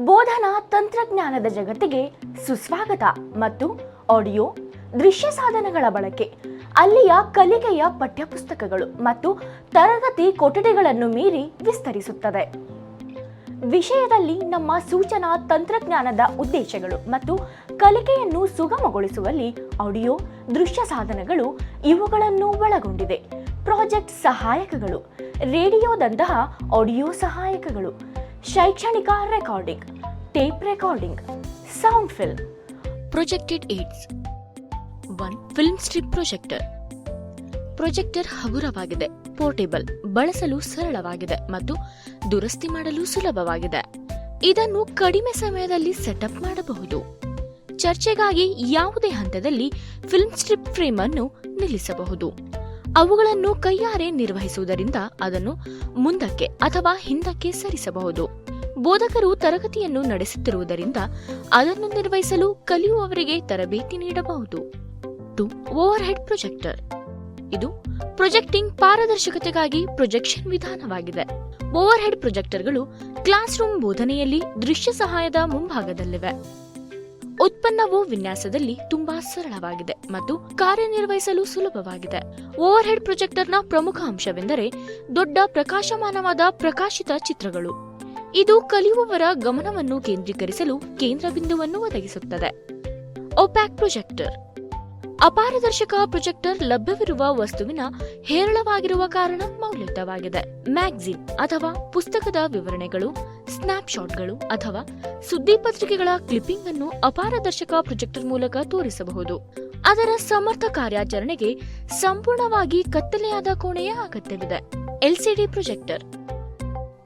ಬೋಧನಾ ತಂತ್ರಜ್ಞಾನದ ಜಗತ್ತಿಗೆ ಸುಸ್ವಾಗತ ಮತ್ತು ಆಡಿಯೋ ದೃಶ್ಯ ಸಾಧನಗಳ ಬಳಕೆ ಅಲ್ಲಿಯ ಕಲಿಕೆಯ ಪಠ್ಯಪುಸ್ತಕಗಳು ಮತ್ತು ತರಗತಿ ಕೊಠಡಿಗಳನ್ನು ಮೀರಿ ವಿಸ್ತರಿಸುತ್ತದೆ. ವಿಷಯದಲ್ಲಿ ನಮ್ಮ ಸೂಚನಾ ತಂತ್ರಜ್ಞಾನದ ಉದ್ದೇಶಗಳು ಮತ್ತು ಕಲಿಕೆಯನ್ನು ಸುಗಮಗೊಳಿಸುವಲ್ಲಿ ಆಡಿಯೋ ದೃಶ್ಯ ಸಾಧನಗಳು ಇವುಗಳನ್ನು ಒಳಗೊಂಡಿದೆ. ಪ್ರಾಜೆಕ್ಟ್ ಸಹಾಯಕಗಳು, ರೇಡಿಯೋದಂತಹ ಆಡಿಯೋ ಸಹಾಯಕಗಳು, ಶೈಕ್ಷಣಿಕ recording, tape recording, sound film. Projected aids. 1. Film strip projector. Projector ಹಗುರವಾಗಿದೆ, ಪೋರ್ಟೇಬಲ್, ಬಳಸಲು ಸರಳವಾಗಿದೆ ಮತ್ತು ದುರಸ್ತಿ ಮಾಡಲು ಸುಲಭವಾಗಿದೆ. ಇದನ್ನು ಕಡಿಮೆ ಸಮಯದಲ್ಲಿ ಸೆಟಪ್ ಮಾಡಬಹುದು. ಚರ್ಚೆಗಾಗಿ ಯಾವುದೇ ಹಂತದಲ್ಲಿ ಫಿಲ್ಮ್ ಸ್ಟ್ರಿಪ್ ಫ್ರೇಮ್ ಅನ್ನು ನಿಲ್ಲಿಸಬಹುದು. ಅವುಗಳನ್ನು ಕೈಯಾರೆ ನಿರ್ವಹಿಸುವುದರಿಂದ ಅದನ್ನು ಮುಂದಕ್ಕೆ ಅಥವಾ ಹಿಂದಕ್ಕೆ ಸರಿಸಬಹುದು. ಬೋಧಕರು ತರಗತಿಯನ್ನು ನಡೆಸುತ್ತಿರುವುದರಿಂದ ಅದನ್ನು ನಿರ್ವಹಿಸಲು ಕಲಿಯುವವರಿಗೆ ತರಬೇತಿ ನೀಡಬಹುದು. 2. Over head projector. ಇದು ಪ್ರೊಜೆಕ್ಟಿಂಗ್ ಪಾರದರ್ಶಕತೆಗಾಗಿ ಪ್ರೊಜೆಕ್ಷನ್ ವಿಧಾನವಾಗಿದೆ. ಓವರ್ ಹೆಡ್ ಪ್ರೊಜೆಕ್ಟರ್ಗಳು ಕ್ಲಾಸ್ ರೂಮ್ ಬೋಧನೆಯಲ್ಲಿ ದೃಶ್ಯ ಸಹಾಯದ ಮುಂಭಾಗದಲ್ಲಿವೆ. ಉತ್ಪನ್ನವು ವಿನ್ಯಾಸದಲ್ಲಿ ತುಂಬಾ ಸರಳವಾಗಿದೆ ಮತ್ತು ಕಾರ್ಯನಿರ್ವಹಿಸಲು ಸುಲಭವಾಗಿದೆ. ಓವರ್ ಹೆಡ್ ಪ್ರೊಜೆಕ್ಟರ್ನ ಪ್ರಮುಖ ಅಂಶವೆಂದರೆ ದೊಡ್ಡ ಪ್ರಕಾಶಮಾನವಾದ ಪ್ರಕಾಶಿತ ಚಿತ್ರಗಳು. ಇದು ಕಲಿಯುವವರ ಗಮನವನ್ನು ಕೇಂದ್ರೀಕರಿಸಲು ಕೇಂದ್ರ ಬಿಂದುವನ್ನು ಒದಗಿಸುತ್ತದೆ. Opaque projector. ಅಪಾರದರ್ಶಕ ಪ್ರೊಜೆಕ್ಟರ್ ಲಭ್ಯವಿರುವ ವಸ್ತುವಿನ ಹೇರಳವಾಗಿರುವ ಕಾರಣ ಮೌಲ್ಯಯುತವಾಗಿದೆ. ಮ್ಯಾಗಜಿನ್ ಅಥವಾ ಪುಸ್ತಕದ ವಿವರಣೆಗಳು, ಸ್ನ್ಯಾಪ್ಶಾಟ್ಗಳು ಅಥವಾ ಸುದ್ದಿ ಪತ್ರಿಕೆಗಳ ಕ್ಲಿಪ್ಪಿಂಗ್ ಅನ್ನು ಅಪಾರದರ್ಶಕ ಪ್ರೊಜೆಕ್ಟರ್ ಮೂಲಕ ತೋರಿಸಬಹುದು. ಅದರ ಸಮರ್ಥ ಕಾರ್ಯಾಚರಣೆಗೆ ಸಂಪೂರ್ಣವಾಗಿ ಕತ್ತಲೆಯಾದ ಕೋಣೆಯ ಅಗತ್ಯವಿದೆ. LCD projector.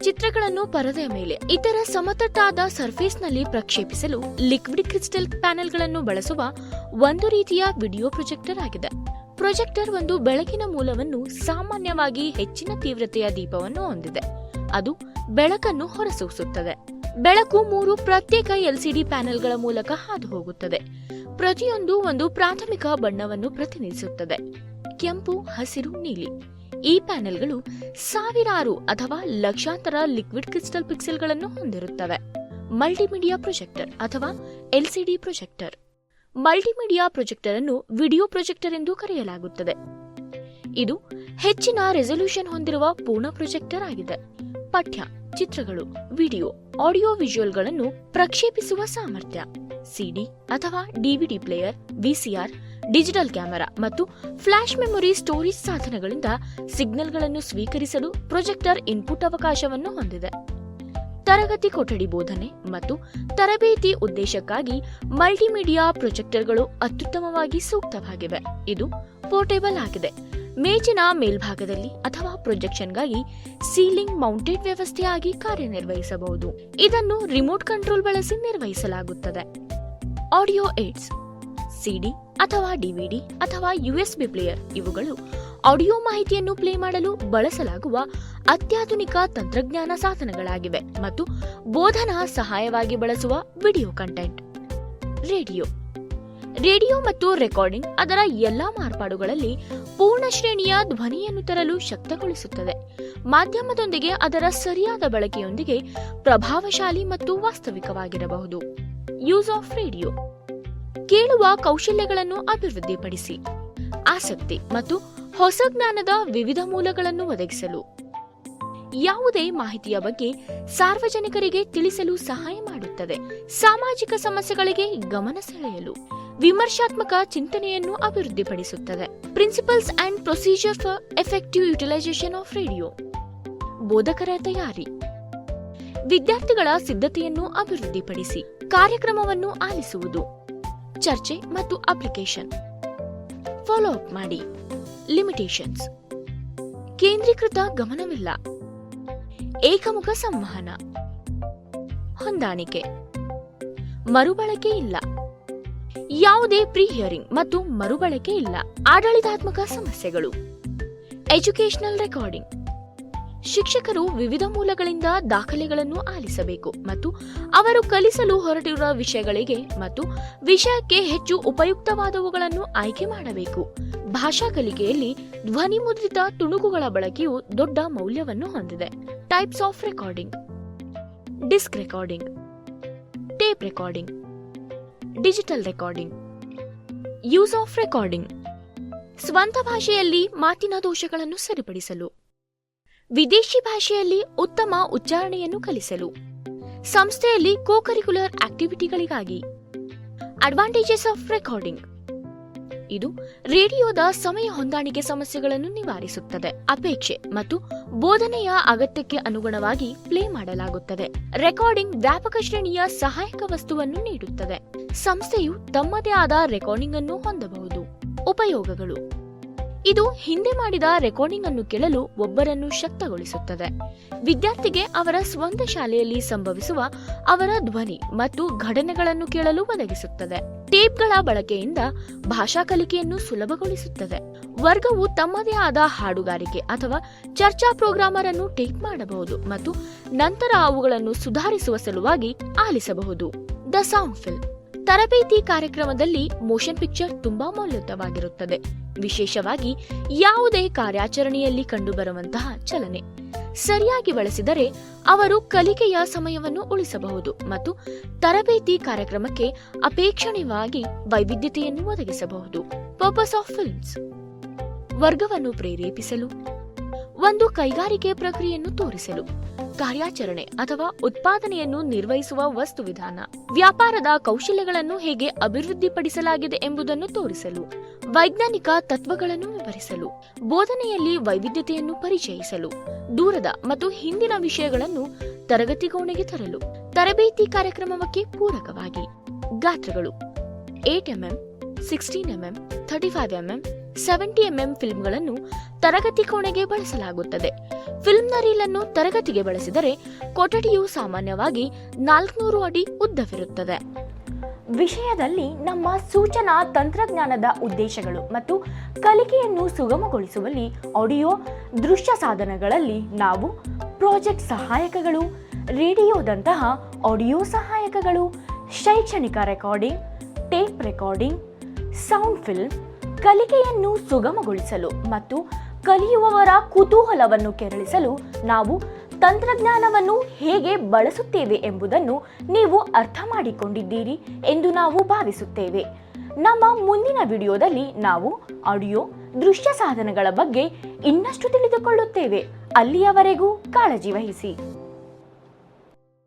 ಚಿತ್ರಗಳನ್ನು ಪರದೆಯ ಮೇಲೆ ಇತರ ಸಮತಟ್ಟಾದ ಸರ್ಫೇಸ್ನಲ್ಲಿ ಪ್ರಕ್ಷೇಪಿಸಲು ಲಿಕ್ವಿಡ್ ಕ್ರಿಸ್ಟಲ್ ಪ್ಯಾನೆಲ್ಗಳನ್ನು ಬಳಸುವ ಒಂದು ರೀತಿಯ ವಿಡಿಯೋ ಪ್ರೊಜೆಕ್ಟರ್ ಆಗಿದೆ. ಪ್ರೊಜೆಕ್ಟರ್ ಒಂದು ಬೆಳಕಿನ ಮೂಲವನ್ನು, ಸಾಮಾನ್ಯವಾಗಿ ಹೆಚ್ಚಿನ ತೀವ್ರತೆಯ ದೀಪವನ್ನು ಹೊಂದಿದೆ. ಅದು ಬೆಳಕನ್ನು ಹೊರಸೂಸುತ್ತದೆ. ಬೆಳಕು 3 ಪ್ರತ್ಯೇಕ ಎಲ್ಸಿಡಿ ಪ್ಯಾನೆಲ್ಗಳ ಮೂಲಕ ಹಾದು ಹೋಗುತ್ತದೆ. ಪ್ರತಿಯೊಂದು ಒಂದು ಪ್ರಾಥಮಿಕ ಬಣ್ಣವನ್ನು ಪ್ರತಿನಿಧಿಸುತ್ತದೆ: ಕೆಂಪು, ಹಸಿರು, ನೀಲಿ. ಈ ಪ್ಯಾನೆಲ್ಗಳು ಸಾವಿರಾರು ಅಥವಾ ಲಕ್ಷಾಂತರ ಲಿಕ್ವಿಡ್ ಕ್ರಿಸ್ಟಲ್ ಪಿಕ್ಸೆಲ್ಗಳನ್ನು ಹೊಂದಿರುತ್ತವೆ. ಮಲ್ಟಿಮೀಡಿಯಾ ಪ್ರೊಜೆಕ್ಟರ್ ಅಥವಾ ಎಲ್ಸಿಡಿ ಪ್ರೊಜೆಕ್ಟರ್. ಮಲ್ಟಿಮೀಡಿಯಾ ಪ್ರೊಜೆಕ್ಟರ್ ಅನ್ನು ವಿಡಿಯೋ ಪ್ರೊಜೆಕ್ಟರ್ ಎಂದು ಕರೆಯಲಾಗುತ್ತದೆ. ಇದು ಹೆಚ್ಚಿನ ರೆಸಲ್ಯೂಷನ್ ಹೊಂದಿರುವ ಪೂರ್ಣ ಪ್ರೊಜೆಕ್ಟರ್ ಆಗಿದೆ. ಪಠ್ಯ, ಚಿತ್ರಗಳು, ವಿಡಿಯೋ, ಆಡಿಯೋ ವಿಜುವಲ್ಗಳನ್ನು ಪ್ರಕ್ಷೇಪಿಸುವ ಸಾಮರ್ಥ್ಯ. ಸಿಡಿ ಅಥವಾ ಡಿವಿಡಿ ಪ್ಲೇಯರ್, ವಿಸಿಆರ್, ಡಿಜಿಟಲ್ ಕ್ಯಾಮೆರಾ ಮತ್ತು ಫ್ಲಾಶ್ ಮೆಮೊರಿ ಸ್ಟೋರೇಜ್ ಸಾಧನಗಳಿಂದ ಸಿಗ್ನಲ್ಗಳನ್ನು ಸ್ವೀಕರಿಸಲು ಪ್ರೊಜೆಕ್ಟರ್ ಇನ್ಪುಟ್ ಅವಕಾಶವನ್ನು ಹೊಂದಿದೆ. ತರಗತಿ ಕೊಠಡಿ ಬೋಧನೆ ಮತ್ತು ತರಬೇತಿ ಉದ್ದೇಶಕ್ಕಾಗಿ ಮಲ್ಟಿಮೀಡಿಯಾ ಪ್ರೊಜೆಕ್ಟರ್ಗಳು ಅತ್ಯುತ್ತಮವಾಗಿ ಸೂಕ್ತವಾಗಿವೆ. ಇದು ಪೋರ್ಟೇಬಲ್ ಆಗಿದೆ. ಮೇಜಿನ ಮೇಲ್ಭಾಗದಲ್ಲಿ ಅಥವಾ ಪ್ರೊಜೆಕ್ಷನ್ಗಾಗಿ ಸೀಲಿಂಗ್ ಮೌಂಟೆಡ್ ವ್ಯವಸ್ಥೆಯಾಗಿ ಕಾರ್ಯನಿರ್ವಹಿಸಬಹುದು. ಇದನ್ನು ರಿಮೋಟ್ ಕಂಟ್ರೋಲ್ ಬಳಸಿ ನಿರ್ವಹಿಸಲಾಗುತ್ತದೆ. Audio AIDS. ಸಿಡಿ ಅಥವಾ ಡಿವಿಡಿ ಅಥವಾ ಯುಎಸ್ಬಿ ಪ್ಲೇಯರ್ ಇವುಗಳು ಆಡಿಯೋ ಮಾಹಿತಿಯನ್ನು ಪ್ಲೇ ಮಾಡಲು ಬಳಸಲಾಗುವ ಅತ್ಯಾಧುನಿಕ ತಂತ್ರಜ್ಞಾನ ಸಾಧನಗಳಾಗಿವೆ ಮತ್ತು ಬೋಧನಾ ಸಹಾಯವಾಗಿ ಬಳಸುವ ವಿಡಿಯೋ ಕಂಟೆಂಟ್. ರೇಡಿಯೋ ಮತ್ತು ರೆಕಾರ್ಡಿಂಗ್ ಅದರ ಎಲ್ಲಾ ಮಾರ್ಪಾಡುಗಳಲ್ಲಿ ಪೂರ್ಣ ಶ್ರೇಣಿಯ ಧ್ವನಿಯನ್ನು ತರಲು ಶಕ್ತಗೊಳಿಸುತ್ತದೆ. ಮಾಧ್ಯಮದೊಂದಿಗೆ ಅದರ ಸರಿಯಾದ ಬಳಕೆಯೊಂದಿಗೆ ಪ್ರಭಾವಶಾಲಿ ಮತ್ತು ವಾಸ್ತವಿಕವಾಗಿರಬಹುದು. Use of radio. ಕೇಳುವ ಕೌಶಲ್ಯಗಳನ್ನು ಅಭಿವೃದ್ಧಿಪಡಿಸಿ, ಆಸಕ್ತಿ ಮತ್ತು ಹೊಸ ಜ್ಞಾನದ ವಿವಿಧ ಮೂಲಗಳನ್ನು ಒದಗಿಸಲು, ಯಾವುದೇ ಮಾಹಿತಿಯ ಬಗ್ಗೆ ಸಾರ್ವಜನಿಕರಿಗೆ ತಿಳಿಸಲು ಸಹಾಯ ಮಾಡುತ್ತದೆ. ಸಾಮಾಜಿಕ ಸಮಸ್ಯೆಗಳಿಗೆ ಗಮನ ಸೆಳೆಯಲು, ವಿಮರ್ಶಾತ್ಮಕ ಚಿಂತನೆಯನ್ನು ಅಭಿವೃದ್ಧಿಪಡಿಸುತ್ತದೆ. Principles and procedure for effective utilisation of radio. ಬೋಧಕರ ತಯಾರಿ. ವಿದ್ಯಾರ್ಥಿಗಳ ಸಿದ್ಧತೆಯನ್ನು ಅಭಿವೃದ್ಧಿಪಡಿಸಿ, ಕಾರ್ಯಕ್ರಮವನ್ನು ಆಲಿಸುವುದು, ಚರ್ಚೆ ಮತ್ತು ಅಪ್ಲಿಕೇಶನ್. ಫಾಲೋ ಅಪ್ ಮಾಡಿ. ಲಿಮಿಟೇಷನ್ಸ್. ಕೇಂದ್ರೀಕೃತ ಗಮನವಿಲ್ಲ, ಏಕಮುಖ ಸಂವಹನ, ಹೊಂದಾಣಿಕೆ, ಮರುಬಳಕೆ ಇಲ್ಲ, ಯಾವುದೇ ಪ್ರೀ ಹಿಯರಿಂಗ್ ಮತ್ತು ಮರುಬಳಕೆ ಇಲ್ಲ. ಆಡಳಿತಾತ್ಮಕ ಸಮಸ್ಯೆಗಳು. Educational recording. ಶಿಕ್ಷಕರು ವಿವಿಧ ಮೂಲಗಳಿಂದ ದಾಖಲೆಗಳನ್ನು ಆಲಿಸಬೇಕು ಮತ್ತು ಅವರು ಕಲಿಸಲು ಹೊರಟಿರುವ ವಿಷಯಗಳಿಗೆ ಮತ್ತು ವಿಷಯಕ್ಕೆ ಹೆಚ್ಚು ಉಪಯುಕ್ತವಾದವುಗಳನ್ನು ಆಯ್ಕೆ ಮಾಡಬೇಕು. ಭಾಷಾ ಕಲಿಕೆಯಲ್ಲಿ ಧ್ವನಿ ಮುದ್ರಿತ ತುಣುಕುಗಳ ಬಳಕೆಯು ದೊಡ್ಡ ಮೌಲ್ಯವನ್ನು ಹೊಂದಿದೆ. Types of recording. Disc recording. Tape recording, digital recording, use of recording, ಸ್ವಂತ ಭಾಷೆಯಲ್ಲಿ ಮಾತಿನ ದೋಷಗಳನ್ನು ಸರಿಪಡಿಸಲು, ವಿದೇಶಿ ಭಾಷೆಯಲ್ಲಿ ಉತ್ತಮ ಉಚ್ಚಾರಣೆಯನ್ನು ಕಲಿಸಲು, ಸಂಸ್ಥೆಯಲ್ಲಿ ಕೋ-ಕರಿಕ್ಯುಲರ್ ಆಕ್ಟಿವಿಟಿಗಳಿಗಾಗಿ. ಅಡ್ವಾಂಟೇಜಸ್ ಆಫ್ ರೆಕಾರ್ಡಿಂಗ್: ಇದು ರೇಡಿಯೋದ ಸಮಯ ಹೊಂದಾಣಿಕೆ ಸಮಸ್ಯೆಗಳನ್ನು ನಿವಾರಿಸುತ್ತದೆ. ಅಪೇಕ್ಷೆ ಮತ್ತು ಬೋಧನೆಯ ಅಗತ್ಯಕ್ಕೆ ಅನುಗುಣವಾಗಿ ಪ್ಲೇ ಮಾಡಲಾಗುತ್ತದೆ. ರೆಕಾರ್ಡಿಂಗ್ ವ್ಯಾಪಕ ಶ್ರೇಣಿಯ ಸಹಾಯಕ ವಸ್ತುವನ್ನು ನೀಡುತ್ತದೆ. ಸಂಸ್ಥೆಯು ತಮ್ಮದೇ ಆದ ರೆಕಾರ್ಡಿಂಗ್ ಅನ್ನು ಹೊಂದಬಹುದು. ಉಪಯೋಗಗಳು: ಇದು ಹಿಂದೆ ಮಾಡಿದ ರೆಕಾರ್ಡಿಂಗ್ ಅನ್ನು ಕೇಳಲು ಒಬ್ಬರನ್ನು ಶಕ್ತಗೊಳಿಸುತ್ತದೆ. ವಿದ್ಯಾರ್ಥಿಗೆ ಅವರ ಸ್ವಂತ ಶಾಲೆಯಲ್ಲಿ ಸಂಭವಿಸುವ ಅವರ ಧ್ವನಿ ಮತ್ತು ಘಟನೆಗಳನ್ನು ಕೇಳಲು ಒದಗಿಸುತ್ತದೆ. ಟೇಪ್ಗಳ ಬಳಕೆಯಿಂದ ಭಾಷಾ ಕಲಿಕೆಯನ್ನು ಸುಲಭಗೊಳಿಸುತ್ತದೆ. ವರ್ಗವು ತಮ್ಮದೇ ಆದ ಹಾಡುಗಾರಿಕೆ ಅಥವಾ ಚರ್ಚಾ ಪ್ರೋಗ್ರಾಮರ್ ಅನ್ನು ಟೇಪ್ ಮಾಡಬಹುದು ಮತ್ತು ನಂತರ ಅವುಗಳನ್ನು ಸುಧಾರಿಸುವ ಸಲುವಾಗಿ ಆಲಿಸಬಹುದು. ದ ಸೌಂಡ್ ಫಿಲ್ಮ್: ತರಬೇತಿ ಕಾರ್ಯಕ್ರಮದಲ್ಲಿ ಮೋಷನ್ ಪಿಕ್ಚರ್ ತುಂಬಾ ಮೌಲ್ಯಯುತವಾಗಿರುತ್ತದೆ, ವಿಶೇಷವಾಗಿ ಯಾವುದೇ ಕಾರ್ಯಾಚರಣೆಯಲ್ಲಿ ಕಂಡುಬರುವಂತಹ ಚಲನೆ. ಸರಿಯಾಗಿ ಬಳಸಿದರೆ ಅವರು ಕಲಿಕೆಯ ಸಮಯವನ್ನು ಉಳಿಸಬಹುದು ಮತ್ತು ತರಬೇತಿ ಕಾರ್ಯಕ್ರಮಕ್ಕೆ ಅಪೇಕ್ಷಣೀಯವಾಗಿ ವೈವಿಧ್ಯತೆಯನ್ನು ಒದಗಿಸಬಹುದು. ಪರ್ಪಸ್ ಆಫ್ ಫಿಲ್ಮ್ಸ್: ವರ್ಗವನ್ನು ಪ್ರೇರೇಪಿಸಲು, ಒಂದು ಕೈಗಾರಿಕೆ ಪ್ರಕ್ರಿಯೆಯನ್ನು ತೋರಿಸಲು, ಕಾರ್ಯಾಚರಣೆ ಅಥವಾ ಉತ್ಪಾದನೆಯನ್ನು ನಿರ್ವಹಿಸುವ ವಸ್ತುವಿಧಾನ, ವ್ಯಾಪಾರದ ಕೌಶಲ್ಯಗಳನ್ನು ಹೇಗೆ ಅಭಿವೃದ್ಧಿಪಡಿಸಲಾಗಿದೆ ಎಂಬುದನ್ನು ತೋರಿಸಲು, ವೈಜ್ಞಾನಿಕ ತತ್ವಗಳನ್ನು ವಿವರಿಸಲು, ಬೋಧನೆಯಲ್ಲಿ ವೈವಿಧ್ಯತೆಯನ್ನು ಪರಿಚಯಿಸಲು, ದೂರದ ಮತ್ತು ಹಿಂದಿನ ವಿಷಯಗಳನ್ನು ತರಗತಿಗೋಣೆಗೆ ತರಲು. ತರಬೇತಿ ಕಾರ್ಯಕ್ರಮಕ್ಕೆ ಪೂರಕವಾಗಿ. ಗಾತ್ರಗಳು: 8mm, 16mm, 35mm, 70mm ಫಿಲ್ಮ್ಗಳನ್ನು ತರಗತಿ ಕೋಣೆಗೆ ಬಳಸಲಾಗುತ್ತದೆ. ಫಿಲ್ಮ್ನ ರೀಲ್ ಅನ್ನು ತರಗತಿಗೆ ಬಳಸಿದರೆ ಕೊಠಡಿಯು ಸಾಮಾನ್ಯವಾಗಿ 400 ಅಡಿ ಉದ್ದವಿರುತ್ತದೆ. ವಿಷಯದಲ್ಲಿ ನಮ್ಮ ಸೂಚನಾ ತಂತ್ರಜ್ಞಾನದ ಉದ್ದೇಶಗಳು ಮತ್ತು ಕಲಿಕೆಯನ್ನು ಸುಗಮಗೊಳಿಸುವಲ್ಲಿ ಆಡಿಯೋ ದೃಶ್ಯ ಸಾಧನಗಳಲ್ಲಿ ನಾವು ಪ್ರಾಜೆಕ್ಟ್ ಸಹಾಯಕಗಳು, ರೇಡಿಯೋದಂತಹ ಆಡಿಯೋ ಸಹಾಯಕಗಳು, ಶೈಕ್ಷಣಿಕ recording, tape recording, sound film, ಕಲಿಕೆಯನ್ನು ಸುಗಮಗೊಳಿಸಲು ಮತ್ತು ಕಲಿಯುವವರ ಕುತೂಹಲವನ್ನು ಕೆರಳಿಸಲು ನಾವು ತಂತ್ರಜ್ಞಾನವನ್ನು ಹೇಗೆ ಬಳಸುತ್ತೇವೆ ಎಂಬುದನ್ನು ನೀವು ಅರ್ಥ ಮಾಡಿಕೊಂಡಿದ್ದೀರಿ ಎಂದು ನಾವು ಭಾವಿಸುತ್ತೇವೆ. ನಮ್ಮ ಮುಂದಿನ ವಿಡಿಯೋದಲ್ಲಿ ನಾವು ಆಡಿಯೋ ದೃಶ್ಯ ಸಾಧನಗಳ ಬಗ್ಗೆ ಇನ್ನಷ್ಟು ತಿಳಿದುಕೊಳ್ಳುತ್ತೇವೆ. ಅಲ್ಲಿಯವರೆಗೂ ಕಾಳಜಿ ವಹಿಸಿ.